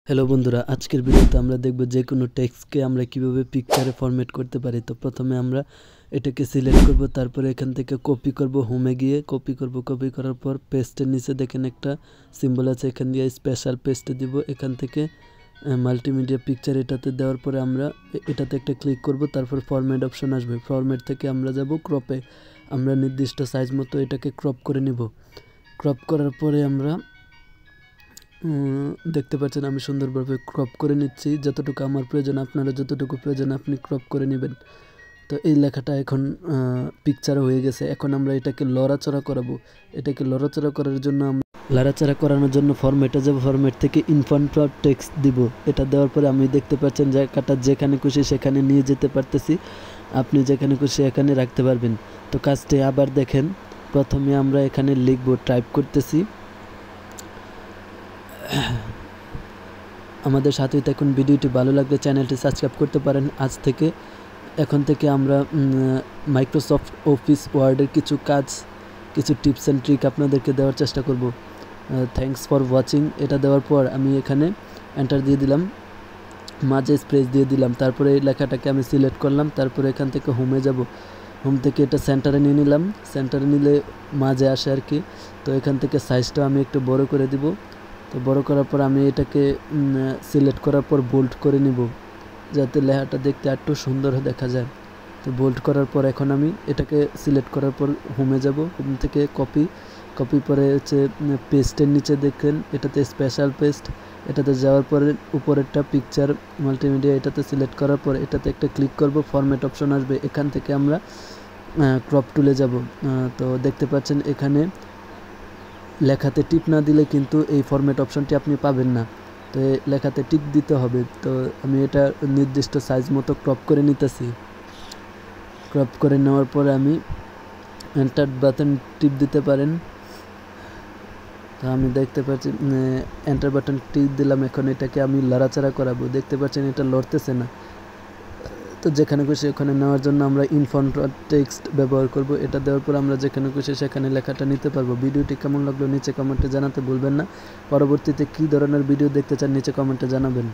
Hello বন্ধুরা, আজকের ভিডিওতে আমরা দেখব যে কোনো টেক্সটকে আমরা কিভাবে পিকচারে ফরম্যাট করতে পারি। তো প্রথমে আমরা এটাকে সিলেক্ট করব, তারপরে এখান থেকে কপি করব, হোমে গিয়ে কপি করব। কপি করার পর পেস্টের নিচে দেখেন একটা সিম্বল আছে, এখান দিয়ে স্পেশাল পেস্টে দিব। এখান থেকে মাল্টিমিডিয়া পিকচার এটাতে দেওয়ার পরে আমরা এটাতে একটা ক্লিক করব, তারপর ফরম্যাট অপশন আসবে। ফরম্যাট থেকে আমরা যাব ক্রপে, আমরা নির্দিষ্ট সাইজ মতো এটাকে ক্রপ করে নিব। ক্রপ করার পরে আমরা দেখতে পাচ্ছেন আমি সুন্দরভাবে ক্রপ করে নিচ্ছি। যতটুকু আমার প্রয়োজন, আপনারা যতটুকু প্রয়োজন আপনি ক্রপ করে নেবেন। তো এই লেখাটা এখন পিকচার হয়ে গেছে। এখন আমরা এটাকে লড়াচড়া করাবো। এটাকে লড়াচড়া করার জন্য আমরা লড়াচড়া করানোর জন্য ফরম্যাটে যাব, ফরম্যাট থেকে ইনফন্ট টেক্সট দিব। এটা দেওয়ার পরে আমি দেখতে পাচ্ছেন জায়গাটা যেখানে খুশি সেখানে নিয়ে যেতে পারতেছি। আপনি যেখানে খুশি এখানে রাখতে পারবেন। তো কাজটি আবার দেখেন, প্রথমে আমরা এখানে লিখব, টাইপ করতেছি। আমাদের সাথেই থাকুন। ভিডিওটি ভালো লাগলে চ্যানেলটি সাবস্ক্রাইব করতে পারেন। এখন থেকে আমরা মাইক্রোসফট অফিস ওয়ার্ডের কিছু কাজ, কিছু টিপস অ্যান্ড ট্রিক আপনাদেরকে দেওয়ার চেষ্টা করব। Thanks for watching. এটা দেওয়ার পর আমি এখানে এন্টার দিয়ে দিলাম, মাঝে স্পেস দিয়ে দিলাম। তারপরে এই লেখাটাকে আমি সিলেক্ট করলাম, তারপরে এখান থেকে হোমে যাব। হোম থেকে এটা সেন্টারে নিয়ে নিলাম। সেন্টারে নিলে মাঝে আসে আর কি। তো এখান থেকে সাইজটা আমি একটু বড় করে দিব। তো বড় করার পর আমি এটাকে সিলেক্ট করার পর বোল্ড করে নিব, যাতে লেখাটা দেখতে একটু সুন্দর দেখা যায়। তো বোল্ড করার পর এখন আমি এটাকে সিলেক্ট করার পর হোমে যাব। হোম থেকে কপি পরে হচ্ছে পেস্টের নিচে দেখেন এটাতে স্পেশাল পেস্ট, এটাতে যাওয়ার পরে উপরেরটা পিকচার মাল্টিমিডিয়া, এটাতে সিলেক্ট করার পর এটাতে একটা ক্লিক করব, ফরম্যাট অপশন আসবে। এখান থেকে আমরা ক্রপ টুলে যাব। তো দেখতে পাচ্ছেন এখানে লেখাতে টিপ না দিলে কিন্তু এই ফরম্যাট অপশনটি আপনি পাবেন না। তো লেখাতে টিক দিতে হবে। তো আমি এটা নির্দিষ্ট সাইজ মতো ক্রপ করে নিতেছি। ক্রপ করে নেওয়ার পরে আমি এন্টার বাটন টিপ দিতে পারেন। তো আমি দেখতে পাচ্ছি এন্টার বাটন টিপ দিলাম। এখন এটাকে আমি লড়াচড়া করাবো। দেখতে পাচ্ছেন এটা লড়তেছে না। তো যেখানে খুশি ওখানে নেওয়ার জন্য আমরা ইনফন্ট টেক্সট ব্যবহার করব। এটা দেওয়ার পর আমরা যেখানে খুশি সেখানে লেখাটা নিতে পারবো। ভিডিওটি কেমন লাগলো নিচে কমেন্টে জানাতে ভুলবেন না। পরবর্তীতে কী ধরনের ভিডিও দেখতে চান নিচে কমেন্টে জানাবেন।